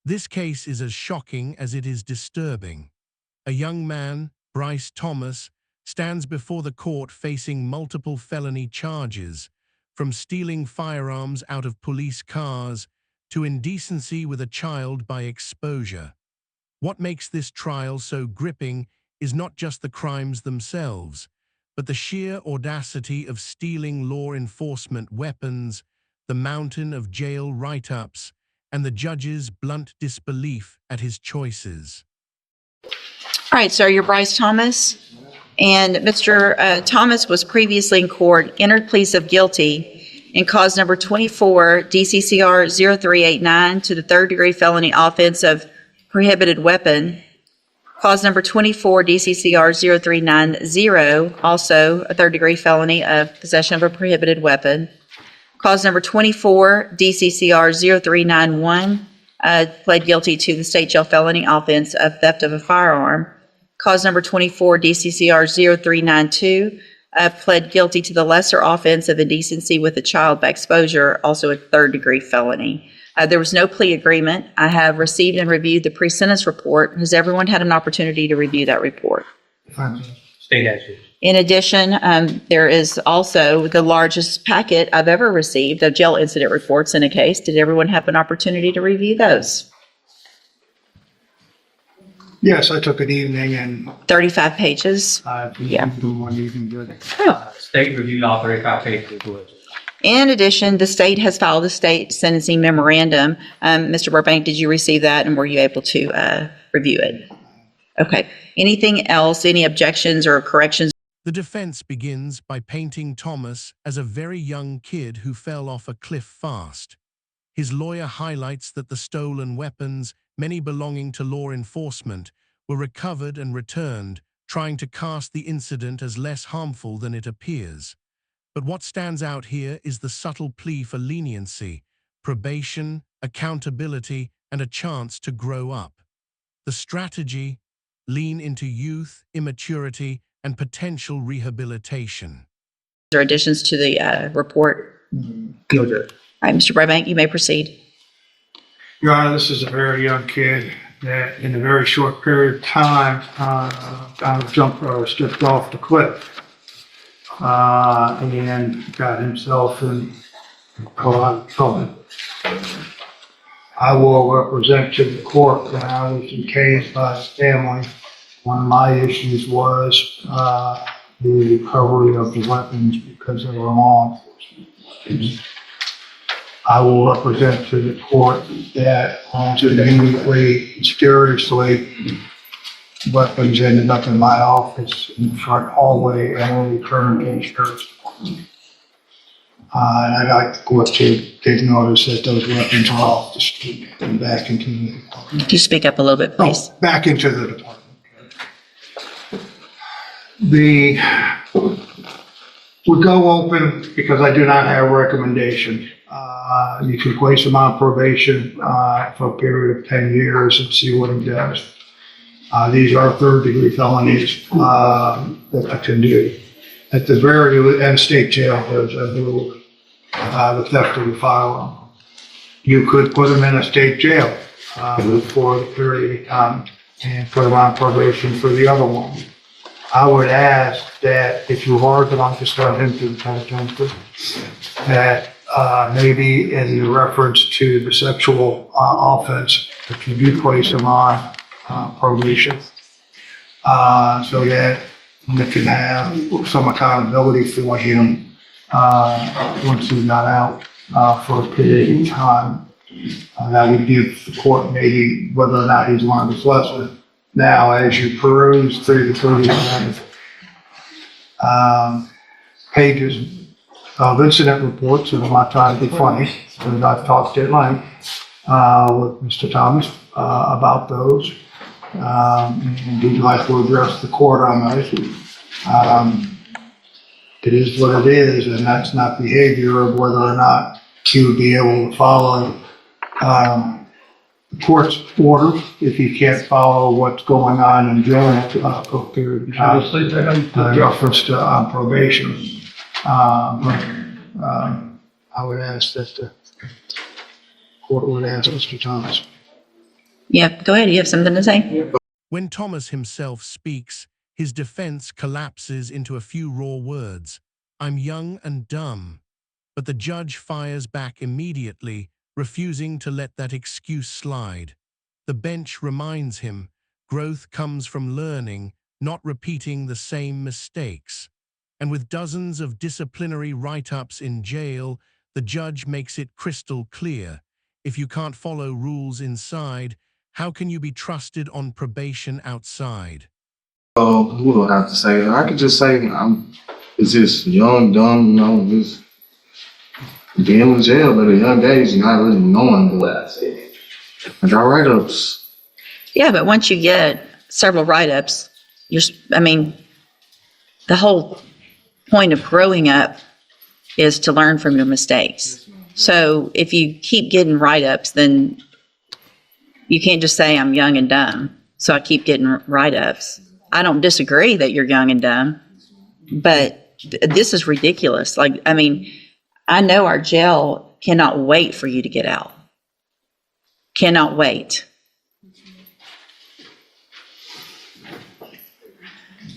This case is as shocking as it is disturbing. A young man, Bryce Thomas, stands before the court facing multiple felony charges, from stealing firearms out of police cars to indecency with a child by exposure. What makes this trial so gripping is not just the crimes themselves, but the sheer audacity of stealing law enforcement weapons, the mountain of jail write-ups, and the judge's blunt disbelief at his choices. All right, sir, you're Bryce Thomas. And Mr. Thomas was previously in court, entered pleas of guilty in cause number 24, DCCR 0389, to the third-degree felony offense of prohibited weapon. Cause number 24, DCCR 0390, also a third-degree felony of possession of a prohibited weapon. Cause number 24, DCCR 0391, pled guilty to the state jail felony offense of theft of a firearm. Cause number 24, DCCR 0392, pled guilty to the lesser offense of indecency with a child by exposure, also a third-degree felony. There was no plea agreement. I have received and reviewed the pre-sentence report. Has everyone had an opportunity to review that report? State action. In addition, there is also the largest packet I've ever received of jail incident reports in a case. Did everyone have an opportunity to review those? Yes, I took an evening and 35 pages. yeah, one evening good. State reviewed all 35 pages. In addition, the state has filed a state sentencing memorandum. Mr. Burbank, did you receive that and were you able to review it? Okay. Anything else, any objections or corrections? The defense begins by painting Thomas as a very young kid who fell off a cliff fast. His lawyer highlights that the stolen weapons, many belonging to law enforcement, were recovered and returned, trying to cast the incident as less harmful than it appears. But what stands out here is the subtle plea for leniency, probation, accountability, and a chance to grow up. The strategy: lean into youth, immaturity, and potential rehabilitation. Or additions to the report? No, sir. All right, Mr. Burbank, you may proceed. Your Honor, this is a very young kid that in a very short period of time jumped or stepped off the cliff and got himself in a lot of trouble. I will represent to the court that I was encased by his family. One of my issues was the recovery of the weapons because they were law enforcement. I will represent to the court that immediately, mysteriously, weapons ended up in my office in the front hallway and were returned to the sheriff's department. And I'd like the court to take notice that those weapons are off the street and back into the department. Could you speak up a little bit, please? Oh, back into the department. We go open because I do not have a recommendation. You can place him on probation for a period of 10 years and see what he does. These are third-degree felonies that I can do. At the very end, state jail has a rule, the theft of the firearm. You could put him in a state jail for the period of time and put him on probation for the other one. I would ask that if you are going to start him to the penitentiary, that maybe in reference to the sexual offense, if you do place him on probation, so that we can have some accountability for him once he got out for a period of time. That would give the court maybe whether or not he's learned his lesson. Now, as you peruse through the 39 pages of incident reports, and I'm not trying to be funny, and I've talked at length with Mr. Thomas about those, and he'd like to address the court on those. It is what it is, and that's not behavior of whether or not he would be able to follow the court's order if he can't follow what's going on in jail for a period of time. Reference to probation. I would ask that the court would ask Mr. Thomas. Yeah, go ahead. You have something to say? When Thomas himself speaks, his defense collapses into a few raw words. I'm young and dumb. But the judge fires back immediately, refusing to let that excuse slide. The bench reminds him, growth comes from learning, not repeating the same mistakes. And with dozens of disciplinary write-ups in jail, the judge makes it crystal clear. If you can't follow rules inside, how can you be trusted on probation outside? Who do I have to say? I could just say it's just young, dumb, just being in jail at a young age, not really knowing what I said. I got write-ups. Yeah, but once you get several write-ups, the whole point of growing up is to learn from your mistakes. So if you keep getting write-ups, then you can't just say I'm young and dumb, so I keep getting write-ups. I don't disagree that you're young and dumb, but this is ridiculous. I know our jail cannot wait for you to get out. Cannot wait.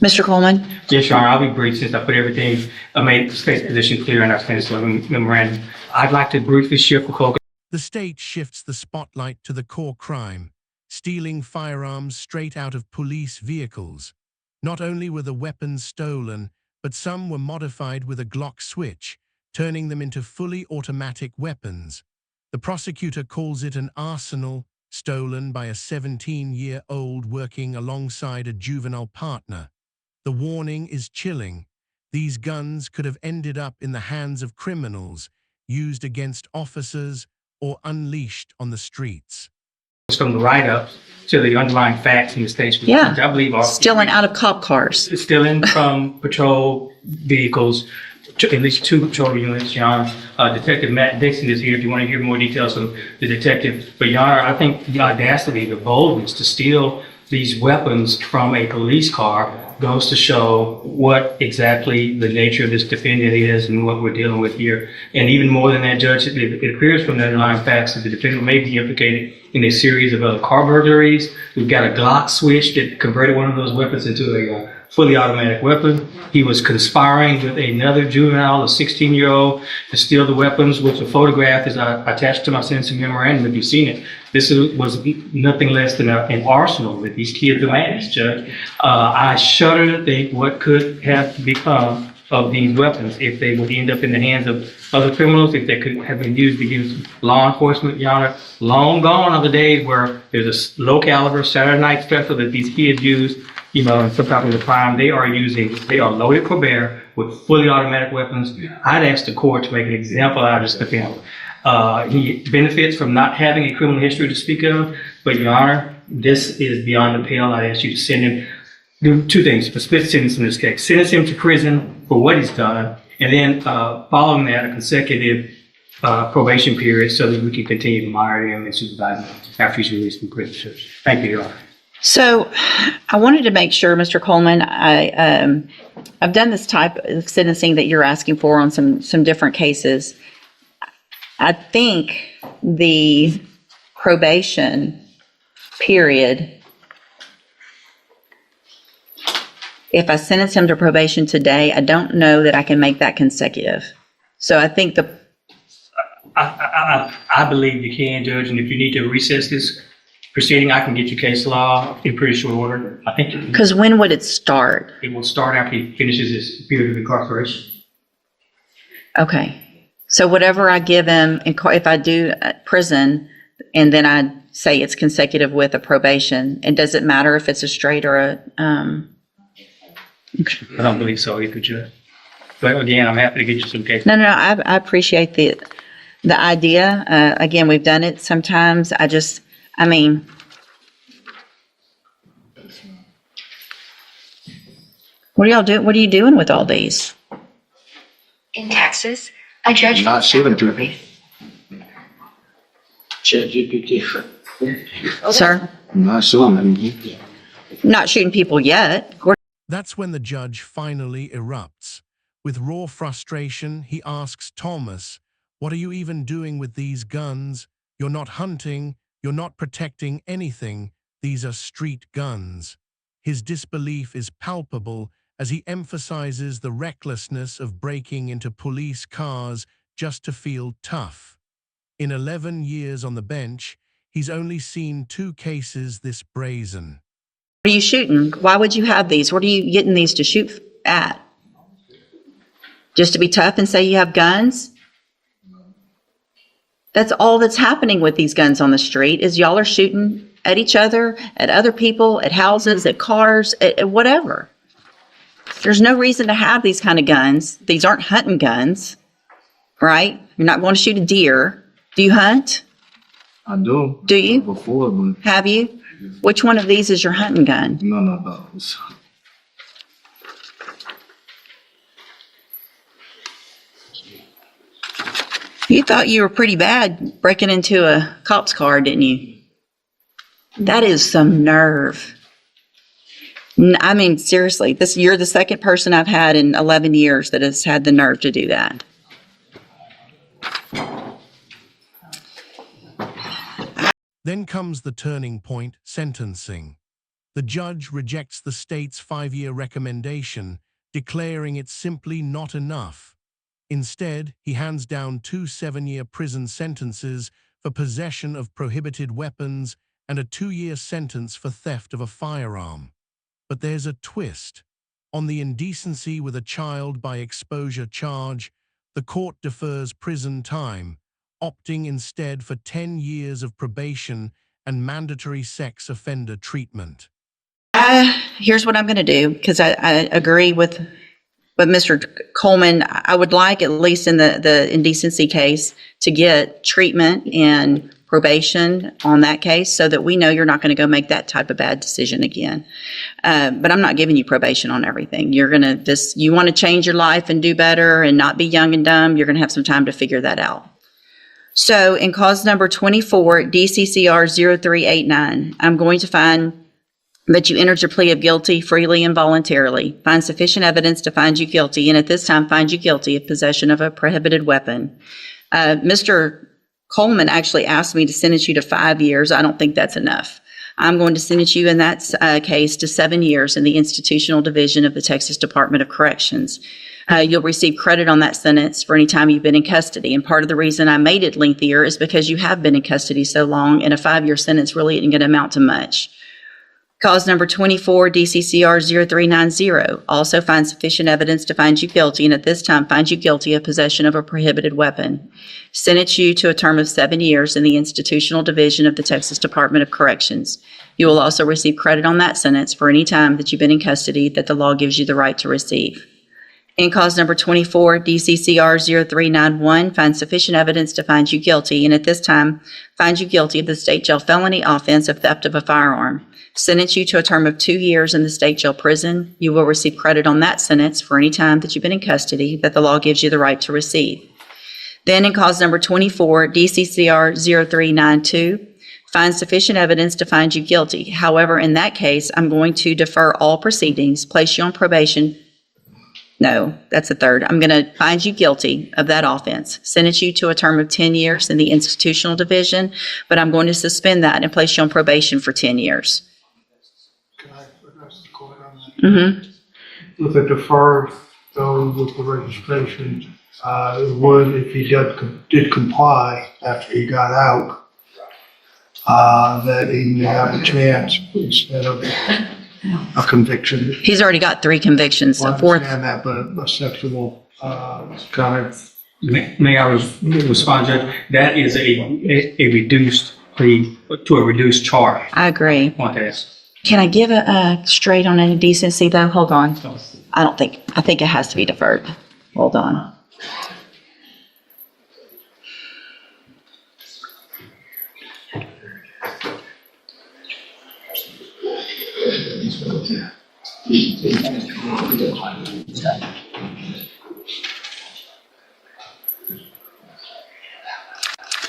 Mr. Coleman? Yes, Your Honor, I'll be brief since I put everything, I made the state's position clear in our sentencing memorandum. I'd like to briefly shift the focus. The state shifts the spotlight to the core crime, stealing firearms straight out of police vehicles. Not only were the weapons stolen, but some were modified with a Glock switch, turning them into fully automatic weapons. The prosecutor calls it an arsenal stolen by a 17-year-old working alongside a juvenile partner. The warning is chilling. These guns could have ended up in the hands of criminals, used against officers, or unleashed on the streets. From the write-ups to the underlying facts in the state's Yeah. I believe are Stealing out of cop cars. stealing from patrol vehicles, at least 2 patrol units, Your Honor. Detective Matt Dixon is here if you want to hear more details from the detective. But Your Honor, I think the audacity, the boldness to steal these weapons from a police car goes to show what exactly the nature of this defendant is and what we're dealing with here. And even more than that, Judge, it appears from the underlying facts that the defendant may be implicated in a series of other car burglaries. We've got a Glock switch that converted one of those weapons into a fully automatic weapon. He was conspiring with another juvenile, a 16-year-old, to steal the weapons, which a photograph is attached to my sentencing memorandum if you've seen it. This was nothing less than an arsenal that these kids amassed, Judge. I shudder to think what could have become of these weapons if they would end up in the hands of other criminals, if they could have been used against law enforcement, Your Honor. Long gone are the days where there's a low caliber Saturday night special that these kids use, in some type of a crime. They are loaded for bear with fully automatic weapons. I'd ask the court to make an example out of this defendant. He benefits from not having a criminal history to speak of, but Your Honor, this is beyond the pale. I'd ask you to send him, do 2 things, a split sentence in this case. Sentence him to prison for what he's done, and then following that, a consecutive probation period so that we can continue to monitor him and supervise him after he's released from prison. Thank you, Your Honor. So I wanted to make sure, Mr. Coleman, I've done this type of sentencing that you're asking for on some different cases. I think the probation period, if I sentence him to probation today, I don't know that I can make that consecutive. So I think I believe you can, Judge, and if you need to recess this proceeding, I can get you case law in pretty short order. I think because when would it start? it will start after he finishes his period of incarceration. Okay. So whatever I give him, if I do prison, and then I say it's consecutive with a probation, and does it matter if it's a straight or a, I don't believe so either, Judge. But again, I'm happy to get you some case. No, I appreciate the idea. Again, we've done it sometimes. What are y'all doing? What are you doing with all these? In Texas, a judge Not shooting people. Sir? Not shooting people. Not shooting people yet. That's when the judge finally erupts. With raw frustration, he asks Thomas, "What are you even doing with these guns? You're not hunting, You're not protecting anything. These are street guns. His disbelief is palpable as he emphasizes the recklessness of breaking into police cars just to feel tough. In 11 years on the bench, he's only seen 2 cases this brazen. What are you shooting? Why would you have these? What are you getting these to shoot at? Just to be tough and say you have guns? That's all that's happening with these guns on the street is y'all are shooting at each other, at other people, at houses, at cars, at whatever. There's no reason to have these kind of guns. These aren't hunting guns, right? You're not going to shoot a deer. Do you hunt? I do. Do you? Before, but Have you? Which one of these is your hunting gun? none of those. You thought you were pretty bad breaking into a cop's car, didn't you? That is some nerve. I mean, seriously, you're the second person I've had in 11 years that has had the nerve to do that. Then comes the turning point, sentencing. The judge rejects the state's 5-year recommendation, declaring it simply not enough. Instead, he hands down 2 7-year prison sentences for possession of prohibited weapons and a 2-year sentence for theft of a firearm. But there's a twist. On the indecency with a child by exposure charge, the court defers prison time, opting instead for 10 years of probation and mandatory sex offender treatment. Here's what I'm going to do, because I agree with Mr. Coleman. I would like, at least in the indecency case, to get treatment and probation on that case so that we know you're not going to go make that type of bad decision again. But I'm not giving you probation on everything. You're going to you want to change your life and do better and not be young and dumb, you're going to have some time to figure that out. So in cause number 24, DCCR 0389, I'm going to find that you entered your plea of guilty freely and voluntarily, find sufficient evidence to find you guilty, and at this time find you guilty of possession of a prohibited weapon. Mr. Coleman actually asked me to sentence you to 5 years. I don't think that's enough. I'm going to sentence you in that case to 7 years in the institutional division of the Texas Department of Corrections. You'll receive credit on that sentence for any time you've been in custody. And part of the reason I made it lengthier is because you have been in custody so long, and a 5-year sentence really isn't going to amount to much. Cause number 24, DCCR 0390, also find sufficient evidence to find you guilty, and at this time find you guilty of possession of a prohibited weapon. Sentence you to a term of 7 years in the institutional division of the Texas Department of Corrections. You will also receive credit on that sentence for any time that you've been in custody that the law gives you the right to receive. In cause number 24, DCCR 0391, find sufficient evidence to find you guilty, and at this time find you guilty of the state jail felony offense of theft of a firearm. Sentence you to a term of 2 years in the state jail prison. You will receive credit on that sentence for any time that you've been in custody that the law gives you the right to receive. Then in cause number 24, DCCR 0392, find sufficient evidence to find you guilty. However, in that case, I'm going to defer all proceedings, place you on probation. No, that's the third. I'm going to find you guilty of that offense, sentence you to a term of 10 years in the institutional division, but I'm going to suspend that and place you on probation for 10 years. Can I address the court on that? Mm-hmm. With a defer, though, with the registration, it would, if he did comply after he got out, that he may have a chance instead of a conviction. He's already got 3 convictions. Well, The I fourth. understand that, but a sexual kind of. May I respond, Judge? That is a reduced plea to a reduced charge. I agree. I want to ask. Can I give a straight on indecency though? Hold on. I think it has to be deferred. Hold on.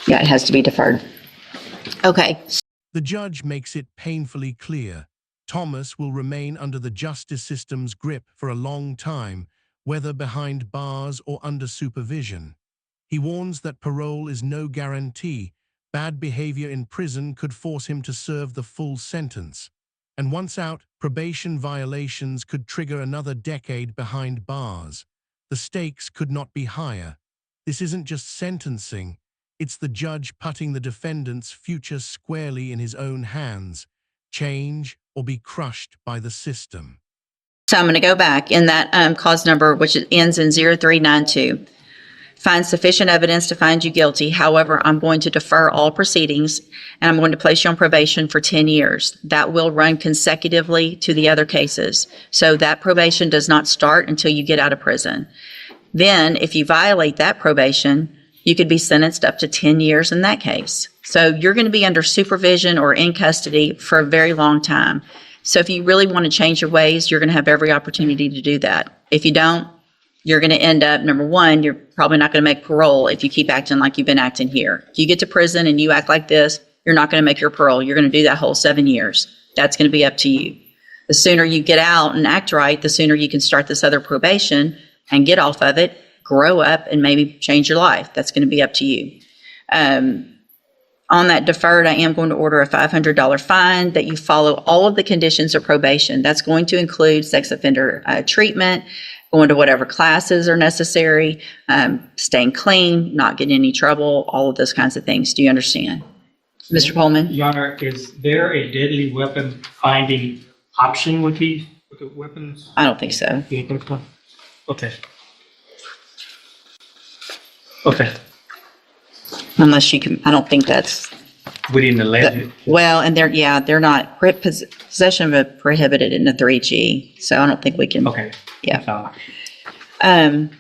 Yeah, it has to be deferred. Okay. The judge makes it painfully clear Thomas will remain under the justice system's grip for a long time, whether behind bars or under supervision. He warns that parole is no guarantee, Bad behavior in prison could force him to serve the full sentence. And once out, probation violations could trigger another decade behind bars. The stakes could not be higher. This isn't just sentencing, it's the judge putting the defendant's future squarely in his own hands. Change or be crushed by the system. So I'm going to go back in that cause number, which ends in 0392. Find sufficient evidence to find you guilty. However, I'm going to defer all proceedings and I'm going to place you on probation for 10 years. That will run consecutively to the other cases. So that probation does not start until you get out of prison. Then, if you violate that probation, you could be sentenced up to 10 years in that case. So you're going to be under supervision or in custody for a very long time. So if you really want to change your ways, you're going to have every opportunity to do that. If you don't, you're going to end up, number one, you're probably not going to make parole if you keep acting like you've been acting here. If you get to prison and you act like this, you're not going to make your parole. You're going to do that whole 7 years. That's going to be up to you. The sooner you get out and act right, the sooner you can start this other probation and get off of it, grow up, and maybe change your life. That's going to be up to you. On that deferred, I am going to order a $500 fine that you follow all of the conditions of probation. That's going to include sex offender treatment, going to whatever classes are necessary, staying clean, not getting in any trouble, all of those kinds of things. Do you understand? Mr. Pullman? Your Honor, is there a deadly weapon finding option with these weapons? I don't think so. You think so? Okay. Okay. Unless you can, I don't think that's, We didn't allege it. well, and they're not, possession of a prohibited in the 3G. So I don't think we can. Okay. Yeah. In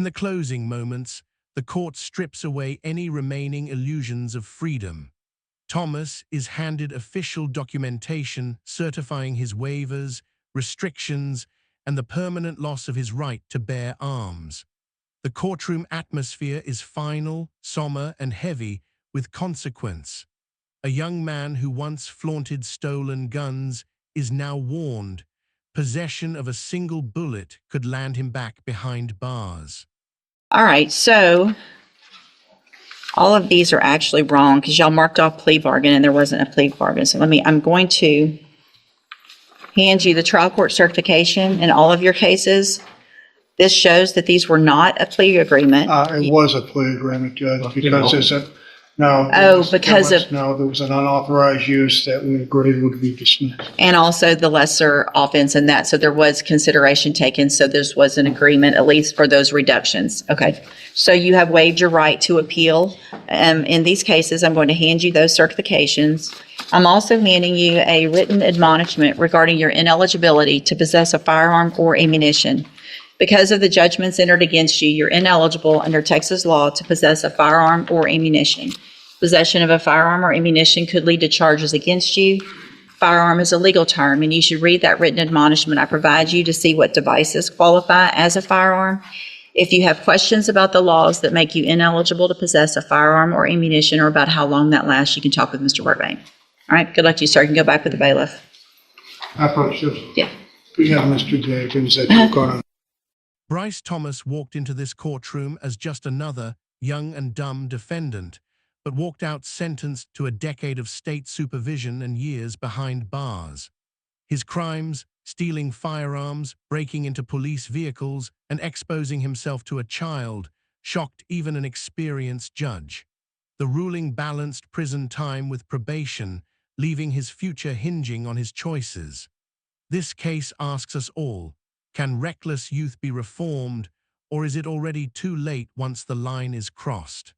the closing moments, the court strips away any remaining illusions of freedom. Thomas is handed official documentation certifying his waivers, restrictions, and the permanent loss of his right to bear arms. The courtroom atmosphere is final, somber, and heavy with consequence. A young man who once flaunted stolen guns is now warned. Possession of a single bullet could land him back behind bars. All right. So all of these are actually wrong because y'all marked off plea bargain and there wasn't a plea bargain. So I'm going to hand you the trial court certification in all of your cases. This shows that these were not a plea agreement. It was a plea agreement, Judge, because there's a, no. Oh, because of- No, there was an unauthorized use that we agreed would be dismissed. And also the lesser offense in that. So there was consideration taken. So this was an agreement, at least for those reductions. Okay. So you have waived your right to appeal. In these cases, I'm going to hand you those certifications. I'm also handing you a written admonishment regarding your ineligibility to possess a firearm or ammunition. Because of the judgments entered against you, you're ineligible under Texas law to possess a firearm or ammunition. Possession of a firearm or ammunition could lead to charges against you. Firearm is a legal term, and you should read that written admonishment I provide you to see what devices qualify as a firearm. If you have questions about the laws that make you ineligible to possess a firearm or ammunition or about how long that lasts, you can talk with Mr. Burbank. All right, good luck to you, sir. You can go back with the bailiff. I thought Yeah. we have Mr. Jenkins that you're going to. Bryce Thomas walked into this courtroom as just another young and dumb defendant, but walked out sentenced to a decade of state supervision and years behind bars. His crimes, stealing firearms, breaking into police vehicles, and exposing himself to a child, shocked even an experienced judge. The ruling balanced prison time with probation, leaving his future hinging on his choices. This case asks us all, can reckless youth be reformed, or is it already too late once the line is crossed?